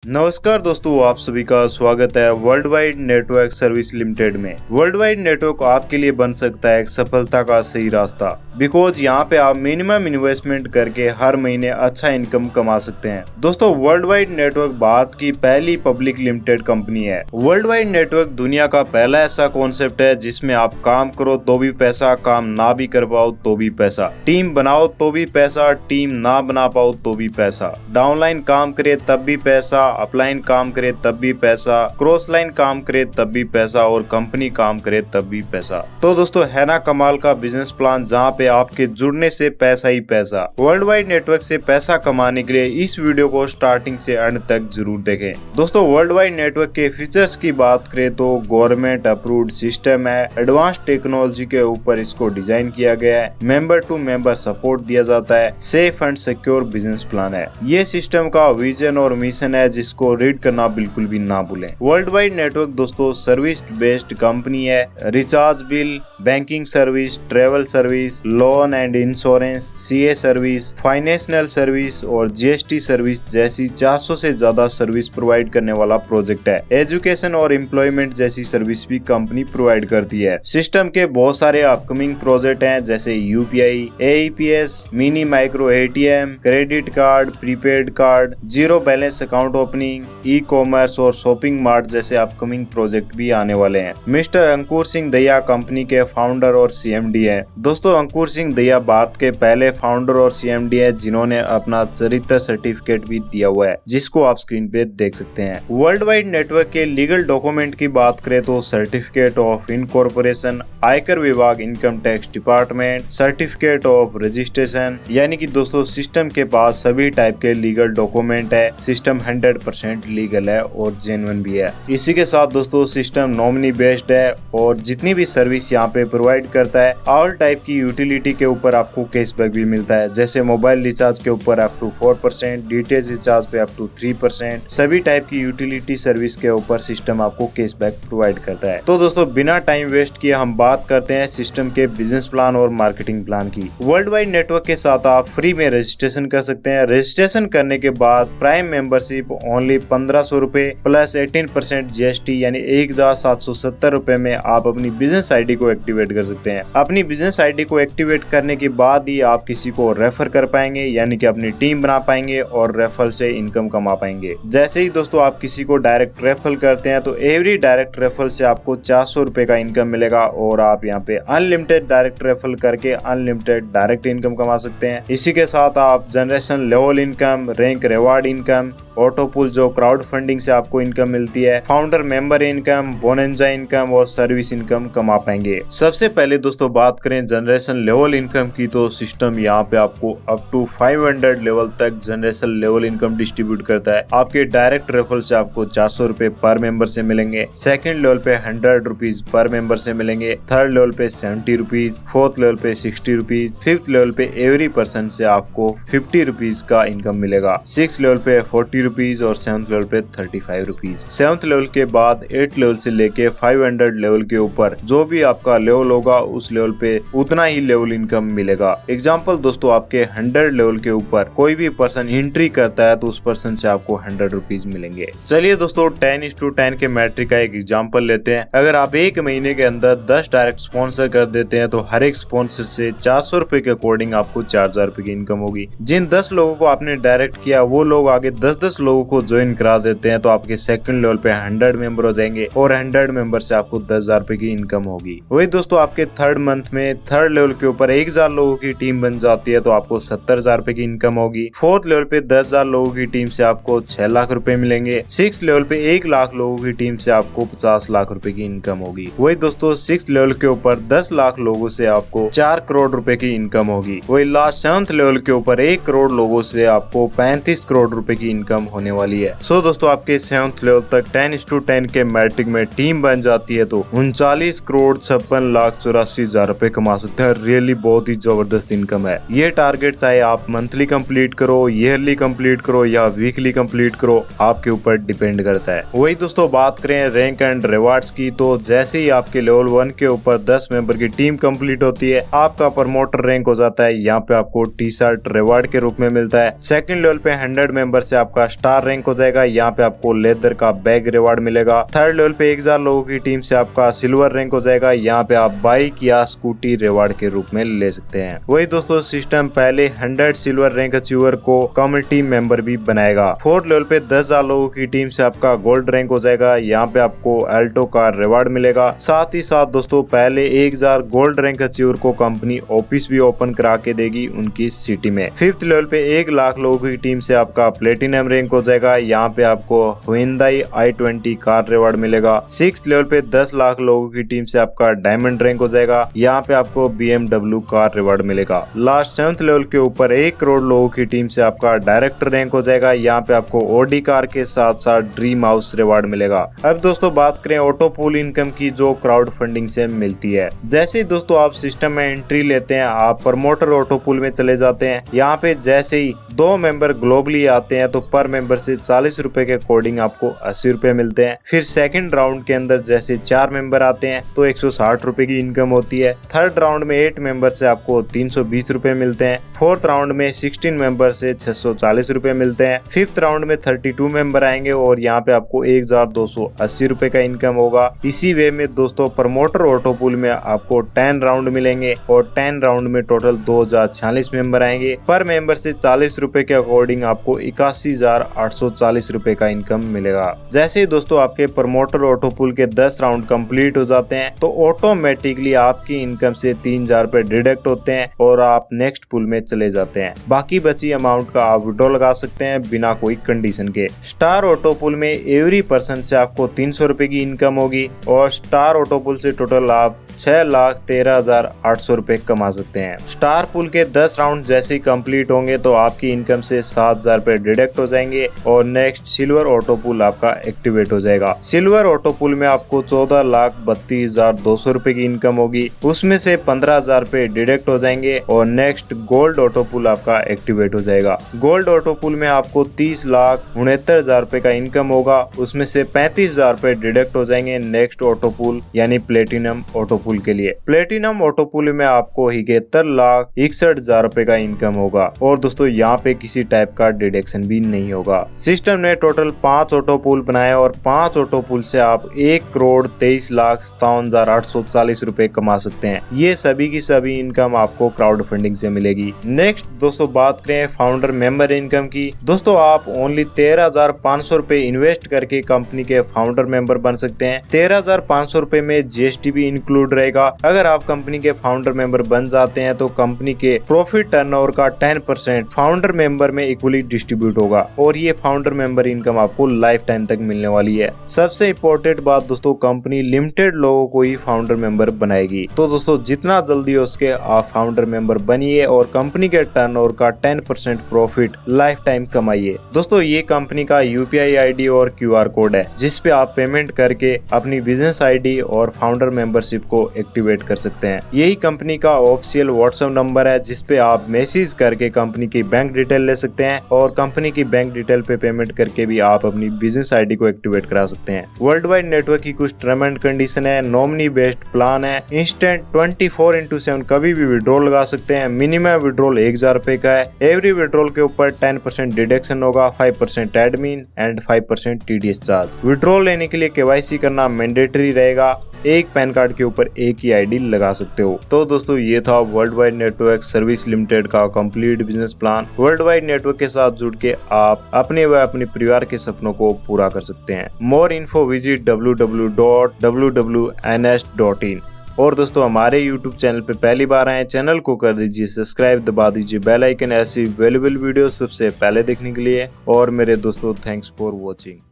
नमस्कार दोस्तों, आप सभी का स्वागत है world wide network service limited में। वर्ल्ड वाइड नेटवर्क आपके लिए बन सकता है एक सफलता का सही रास्ता, बिकॉज यहाँ पे आप मिनिमम इन्वेस्टमेंट करके हर महीने अच्छा इनकम कमा सकते हैं। दोस्तों, वर्ल्ड वाइड नेटवर्क भारत की पहली पब्लिक लिमिटेड कंपनी है। वर्ल्ड वाइड नेटवर्क दुनिया का पहला ऐसा कॉन्सेप्ट है जिसमें आप काम करो तो भी पैसा, काम ना भी कर पाओ तो भी पैसा, टीम बनाओ तो भी पैसा, टीम ना बना पाओ तो भी पैसा, डाउनलाइन काम करे तब भी पैसा, अपलाइन काम करे तब भी पैसा, क्रॉस लाइन काम करे तब भी पैसा और कंपनी काम करे तब भी पैसा। तो दोस्तों, है ना कमाल का बिजनेस प्लान जहाँ पे आपके जुड़ने से पैसा ही पैसा। वर्ल्ड वाइड नेटवर्क से पैसा कमाने के लिए इस वीडियो को स्टार्टिंग से अंत तक जरूर देखें। दोस्तों, वर्ल्ड वाइड नेटवर्क के फीचर्स की बात करें तो गवर्नमेंट अप्रूव्ड सिस्टम है, एडवांस टेक्नोलॉजी के ऊपर इसको डिजाइन किया गया है, मेंबर टू मेंबर सपोर्ट दिया जाता है, safe and secure business plan है। ये सिस्टम का विजन और मिशन है जिसको रीड करना बिल्कुल भी ना भूलें। वर्ल्ड वाइड नेटवर्क दोस्तों सर्विस बेस्ड कंपनी है। Recharge bill, banking service, travel service, loan and insurance, CA service, financial service और जीएसटी सर्विस जैसी 400 से ज्यादा सर्विस प्रोवाइड करने वाला प्रोजेक्ट है। एजुकेशन और एम्प्लॉयमेंट जैसी सर्विस भी कंपनी प्रोवाइड करती है। सिस्टम के बहुत सारे अपकमिंग प्रोजेक्ट हैं जैसे UPI, AEPS, mini micro ATM, credit card, prepaid card, zero balance account opening, e commerce और शॉपिंग मार्ट जैसे अपकमिंग प्रोजेक्ट भी आने वाले हैं। मिस्टर अंकुर सिंह दहिया कंपनी के फाउंडर और सीएमडी हैं। दोस्तों, अंकुर सिंह दहिया भारत के पहले फाउंडर और सीएमडी हैं जिन्होंने अपना चरित्र सर्टिफिकेट भी दिया हुआ है, जिसको आप स्क्रीन पे देख सकते हैं। वर्ल्ड वाइड नेटवर्क के लीगल डॉक्यूमेंट की बात करें तो सर्टिफिकेट ऑफ इनकॉर्पोरेशन, आयकर विभाग, income tax department, certificate of registration, यानी कि दोस्तों सिस्टम के पास सभी टाइप के लीगल डॉक्यूमेंट है। सिस्टम 100% लीगल है और जेन्युइन भी है। इसी के साथ दोस्तों सिस्टम नॉमिनी बेस्ड है और जितनी भी सर्विस यहाँ पे प्रोवाइड करता है, ऑल टाइप की यूटिलिटी के ऊपर आपको कैशबैक भी मिलता है। जैसे मोबाइल रिचार्ज के ऊपर अप टू 4%, डीटीएच रिचार्ज पे अप टू 3%, सभी टाइप की यूटिलिटी सर्विस के ऊपर सिस्टम आपको कैशबैक प्रोवाइड करता है। तो दोस्तों, बिना टाइम वेस्ट किए हम बात करते हैं सिस्टम के बिजनेस प्लान और मार्केटिंग प्लान की। वर्ल्ड वाइड नेटवर्क के साथ आप फ्री में रजिस्ट्रेशन कर सकते हैं। रजिस्ट्रेशन करने के बाद प्राइम मेंबरशिप ओनली 1500 रुपए प्लस 18% जीएसटी यानी 1770 रुपए में आप अपनी बिजनेस आईडी को एक्टिवेट कर सकते हैं। अपनी बिजनेस आईडी को एक्टिवेट करने के बाद ही आप किसी को रेफर कर पाएंगे, यानी कि अपनी टीम बना पाएंगे और रेफर से इनकम कमा पाएंगे। जैसे ही दोस्तों आप किसी को डायरेक्ट रेफर करते हैं तो एवरी डायरेक्ट रेफर से आपको 400 रुपए का इनकम मिलेगा और आप यहाँ पे अनलिमिटेड डायरेक्ट रेफर करके अनलिमिटेड डायरेक्ट इनकम कमा सकते हैं। इसी के साथ आप generation level income, rank reward income, auto pool जो क्राउड फंडिंग से आपको इनकम मिलती है, founder member income, bonanza income और सर्विस इनकम कमा पाएंगे। सबसे पहले दोस्तों बात करें जनरेशन लेवल इनकम की, तो सिस्टम यहाँ पे आपको अप टू 500 लेवल तक जनरेशन लेवल इनकम डिस्ट्रीब्यूट करता है। आपके डायरेक्ट रेफर से आपको 400 रुपए पर मेंबर से मिलेंगे, सेकंड लेवल पे 100 रुपीज पर मेंबर से मिलेंगे, थर्ड लेवल पे 70 रुपीज, फोर्थ लेवल पे 60 रुपीज, फिफ्थ लेवल पे एवरी पर्सन से आपको 50 रुपीज का इनकम मिलेगा, सिक्स लेवल पे 40 रुपीज और सेवंथ लेवल पे 35 रुपीज। सेवंथ लेवल के बाद 8 लेवल से लेके 500 लेवल के ऊपर जो भी आपका लेवल होगा उस लेवल पे उतना ही लेवल इनकम मिलेगा। एग्जाम्पल दोस्तों, आपके 100 लेवल के ऊपर कोई भी पर्सन एंट्री करता है तो उस पर्सन से आपको 100 रुपीज मिलेंगे। चलिए दोस्तों, 10:10 के मैट्रिक का एक एग्जाम्पल लेते हैं। अगर आप एक महीने के अंदर 10 डायरेक्ट स्पॉन्सर कर देते हैं तो हर एक स्पॉन्सर से 400 रुपए के अकॉर्डिंग आपको 4000 रुपए की इनकम होगी। जिन 10 लोगों को आपने डायरेक्ट किया वो लोग आगे 10-10 लोगों को ज्वाइन करा देते हैं तो आपके सेकंड लेवल पे 100 मेंबर हो जाएंगे और 100 मेंबर से आपको 10,000 रुपए की इनकम होगी। वही दोस्तों, आपके थर्ड मंथ में थर्ड लेवल के ऊपर 1000 लोगों की टीम बन जाती है तो आपको 70,000 रुपए की इनकम होगी। फोर्थ लेवल पे 10,000 लोगों की टीम से आपको 6 लाख रुपए मिलेंगे। सिक्स लेवल पे 1 लाख लोगों की टीम से आपको 50 लाख रुपए की इनकम होगी। वही दोस्तों, सिक्स लेवल के ऊपर 10 लाख लोगों से आपको 4 करोड़ रुपए की इनकम होगी। वही लास्ट सेवंथ लेवल के ऊपर 1 करोड़ लोगों से आपको 35 करोड़ रुपए की इनकम होने वाली है। सो दोस्तों, आपके 7th लेवल तक 10:10 के मैट्रिक में टीम बन जाती है तो 39 करोड़ 56,84,000 रुपए कमा सकते हैं। रियली बहुत ही जबरदस्त इनकम है। ये टारगेट चाहे आप मंथली कंप्लीट करो, ईयरली कंप्लीट करो या वीकली कंप्लीट करो, आपके ऊपर डिपेंड करता है। वही दोस्तों, बात करें रैंक एंड रिवार्ड्स की, तो जैसे ही आपके लेवल 1 के ऊपर 10 मेंबर की टीम कंप्लीट होती है, आपका प्रमोटर रैंक हो जाता है। यहाँ पे आपको टी शर्ट रिवार्ड के रूप में मिलता है। सेकंड लेवल पे 100 मेंबर से आपका स्टार रैंक हो जाएगा, यहाँ पे आपको लेदर का बैग रिवार्ड मिलेगा। थर्ड लेवल पे 1000 लोगों की टीम से आपका सिल्वर रैंक हो जाएगा, यहाँ पे आप बाइक या स्कूटी रिवार्ड के रूप में ले सकते हैं। वही दोस्तों सिस्टम पहले 100 सिल्वर रैंक अचीवर को कम्युनिटी मेंबर भी बनाएगा। फोर्थ लेवल पे 10,000 लोगों की टीम से आपका गोल्ड रैंक हो जाएगा, यहाँ पे आपको एल्टो का रिवार्ड मिलेगा। साथ ही साथ दोस्तों पहले 1000 गोल्ड रैंक अचीवर को कंपनी ऑफिस भी ओपन करा के देगी उनकी सिटी में। फिफ्थ लेवल पे 1 लाख लोगों की टीम से आपका प्लेटिनम रैंक हो जाएगा, यहाँ पे आपको Hyundai i20 कार रिवार्ड मिलेगा। सिक्स लेवल पे 10 लाख लोगों की टीम से आपका डायमंड रैंक हो जाएगा, यहाँ पे आपको BMW कार रिवार्ड मिलेगा। लास्ट 7th लेवल के ऊपर 1 करोड़ लोगों की टीम से आपका डायरेक्टर रैंक हो जाएगा, यहाँ पे आपको ऑडी कार के साथ साथ ड्रीम हाउस रिवार्ड मिलेगा। अब दोस्तों बात करें ऑटो पूल इनकम की जो क्राउड फंडिंग से मिलती है। जैसे ही दोस्तों आप सिस्टम में एंट्री लेते हैं, आप प्रमोटर ऑटो पूल में चले जाते हैं, यहाँ पे जैसे ही 2 मेंबर ग्लोबली आते हैं तो पर मेंबर से 40 रुपए के अकॉर्डिंग आपको 80 रुपए मिलते हैं। फिर सेकंड राउंड के अंदर जैसे 4 मेंबर आते हैं तो 160 रुपए की इनकम होती है। थर्ड राउंड में 8 मेंबर से आपको 320 रुपए मिलते हैं। फोर्थ राउंड में 16 मेंबर से 640 रुपए मिलते हैं। फिफ्थ राउंड में 32 मेंबर आएंगे और यहाँ पे आपको 1280 रुपए का इनकम होगा। इसी वे में दोस्तों प्रमोटर ऑटो पूल में आपको 10 राउंड मिलेंगे और 10 राउंड में टोटल 2046 मेंबर आएंगे। पर मेंबर से 40 रुपए के अकॉर्डिंग आपको 81,840 रुपए का इनकम मिलेगा। जैसे ही दोस्तों आपके प्रमोटर ऑटो पूल के 10 राउंड कंप्लीट हो जाते हैं तो ऑटोमेटिकली आपकी इनकम से 3000 रुपए डिडक्ट होते हैं और आप नेक्स्ट पूल में चले जाते हैं। बाकी बची अमाउंट का आप विड्रॉ लगा सकते हैं बिना कोई कंडीशन के। स्टार ऑटो पूल में एवरी पर्सन से आपको 300 रुपए की इनकम होगी और स्टार ऑटो पूल से टोटल आप 6,13,800 रुपए कमा सकते हैं। स्टार पूल के 10 राउंड जैसे ही कंप्लीट होंगे तो आपकी इनकम से 7,000 रुपए डिडक्ट हो जाएंगे और नेक्स्ट सिल्वर ऑटो पूल आपका एक्टिवेट हो जाएगा। सिल्वर ऑटो पूल में आपको 14,32,200 रुपए की इनकम होगी, उसमें से 15,000 रुपए डिडक्ट हो जाएंगे और नेक्स्ट गोल्ड ऑटो पूल आपका एक्टिवेट हो जाएगा। गोल्ड ऑटो पूल में आपको 30,69,000 रुपए का इनकम होगा, उसमें से 35,000 रुपए डिडक्ट हो जाएंगे नेक्स्ट ऑटो पूल यानी प्लेटिनम ऑटो पूल के लिए। प्लेटिनम ऑटो पूल में आपको 71,61,000 रुपए का इनकम होगा और दोस्तों यहाँ पे किसी टाइप का डिडक्शन भी नहीं होगा। सिस्टम ने टोटल 5 ऑटो पूल बनाए और 5 ऑटो पूल से आप 1,23,57,840 रुपए कमा सकते हैं। ये सभी की सभी इनकम आपको क्राउड फंडिंग से मिलेगी। नेक्स्ट दोस्तों बात करें फाउंडर मेंबर इनकम की। दोस्तों आप ओनली 13,500 रुपए इन्वेस्ट करके कंपनी के फाउंडर मेंबर बन सकते हैं। 13,500 रुपए में GST भी इंक्लूड रहेगा। अगर आप कंपनी के फाउंडर मेंबर बन जाते हैं तो कंपनी के प्रॉफिट टर्नओवर का 10% फाउंडर मेंबर में इक्वली डिस्ट्रीब्यूट होगा और ये फाउंडर मेंबर इनकम आपको लाइफ टाइम तक मिलने वाली है। सबसे इम्पोर्टेंट बात दोस्तों, कंपनी लिमिटेड लोगों को ही फाउंडर मेंबर बनाएगी। तो दोस्तों जितना जल्दी हो सके आप फाउंडर मेंबर बनिए और कंपनी के टर्नओवर का 10% प्रॉफिट लाइफ टाइम कमाइए। दोस्तों ये कंपनी का UPI ID और QR कोड है जिसपे आप पेमेंट करके अपनी बिजनेस ID और फाउंडर मेंबरशिप को एक्टिवेट कर सकते हैं। यही कंपनी का ऑफिशियल WhatsApp नंबर है जिसपे आप मैसेज करके कंपनी की बैंक डिटेल ले सकते हैं और कंपनी की बैंक डिटेल पे पेमेंट करके भी आप अपनी बिजनेस ID को एक्टिवेट करा सकते हैं। वर्ल्ड वाइड नेटवर्क की कुछ टर्म एंड कंडीशन है। नॉमिनी बेस्ड प्लान है। इंस्टेंट 24/7 कभी भी विड्रॉल लगा सकते हैं। मिनिमम विड्रॉल 1,000 रुपए का है। एवरी विड्रॉल के ऊपर 10% डिडक्शन होगा, 5% admin and 5% TDS charge. Withdrawal लेने के लिए KYC करना मैंडेटरी रहेगा। एक पैन कार्ड के ऊपर एक ही ID लगा सकते हो। तो दोस्तों ये था world wide network service limited का complete business plan. World wide network के साथ जुड़ के आप अपने व अपने परिवार के सपनों को पूरा कर सकते हैं। मोर इन्फो विजिट www.wwns.in। और दोस्तों हमारे YouTube चैनल पे पहली बार आए, चैनल को कर दीजिए सब्सक्राइब, दबा दीजिए बेल आइकन ऐसी अवेलेबल वीडियो सबसे पहले देखने के लिए। और मेरे दोस्तों थैंक्स फॉर वॉचिंग।